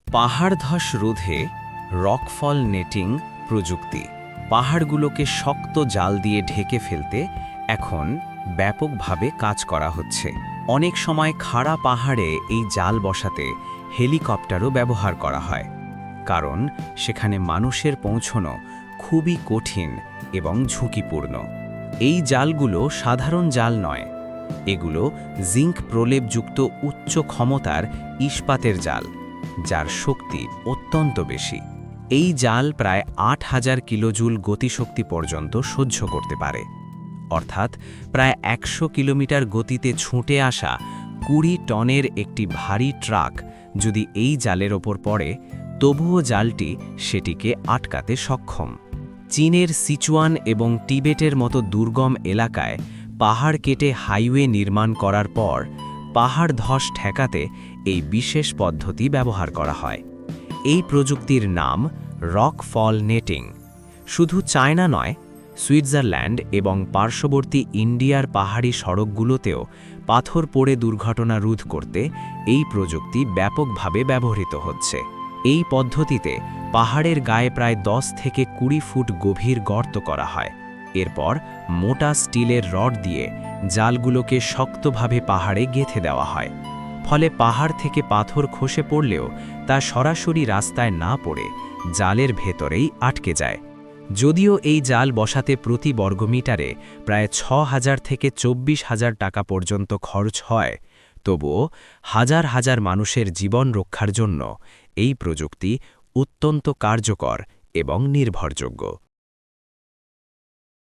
পাহাড় ধস রোধে রকফল নেটিং প্রযুক্তি। পাহাড়গুলোকে শক্ত জাল দিয়ে ঢেকে ফেলতে এখন ব্যাপকভাবে কাজ করা হচ্ছে। অনেক সময় খাড়া পাহাড়ে এই জাল বসাতে হেলিকপ্টারও ব্যবহার করা হয়, কারণ সেখানে মানুষের পৌঁছানো খুবই কঠিন এবং ঝুঁকিপূর্ণ। এই জালগুলো সাধারণ জাল নয়, এগুলো জিঙ্ক প্রলেপযুক্ত উচ্চ ক্ষমতার ইস্পাতের জাল, যার শক্তি অত্যন্ত বেশি। এই জাল প্রায় ৮,০০০ কিলোজুল গতিশক্তি পর্যন্ত সহ্য করতে পারে, অর্থাৎ প্রায় ১০০ কিলোমিটার গতিতে ছুটে আসা ২০ টনের একটি ভারী ট্রাক যদি এই জালের ওপর পড়ে, তবুও জালটি সেটিকে আটকাতে সক্ষম। চীনের সিচুয়ান এবং টিবেটের মতো দুর্গম এলাকায় পাহাড় কেটে হাইওয়ে নির্মাণ করার পর পাহাড় ধস ঠেকাতে এই বিশেষ পদ্ধতি ব্যবহার করা হয়। এই প্রযুক্তির নাম রকফল নেটিং। শুধু চায়না নয়, সুইজারল্যান্ড এবং পার্শ্ববর্তী ইন্ডিয়ার পাহাড়ি সড়কগুলোতেও পাথর পড়ে দুর্ঘটনা রোধ করতে এই প্রযুক্তি ব্যাপকভাবে ব্যবহৃত হচ্ছে। এই পদ্ধতিতে পাহাড়ের গায়ে প্রায় ১০ থেকে ২০ ফুট গভীর গর্ত করা হয়। এরপর মোটা স্টিলের রড দিয়ে জালগুলোকে শক্তভাবে পাহাড়ে গেঁথে দেওয়া হয়। ফলে পাহাড় থেকে পাথর খসে পড়লেও তা সরাসরি রাস্তায় না পড়ে জালের ভেতরেই আটকে যায়। যদিও এই জাল বসাতে প্রতি বর্গমিটারে প্রায় ৬,০০০ থেকে ২৪,০০০ টাকা পর্যন্ত খরচ হয়, তবুও হাজার হাজার মানুষের জীবন রক্ষার জন্য এই প্রযুক্তি অত্যন্ত কার্যকর এবং নির্ভরযোগ্য।